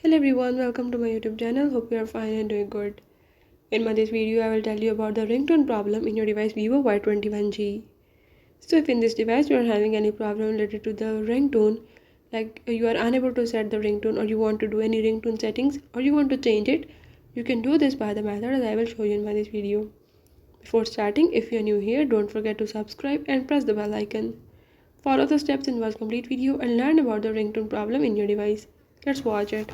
Hello everyone, welcome to my YouTube channel. Hope you are fine and doing good. In this video, I will tell you about the ringtone problem in your device Vivo Y21g. So if in this device you are having any problem related to the ringtone, like you are unable to set the ringtone or you want to do any ringtone settings or you want to change it, you can do this by the method that I will show you in this video. Before starting, if you are new here, don't forget to subscribe and press the bell icon. Follow the steps in one complete video and learn about the ringtone problem in your device. Let's watch it.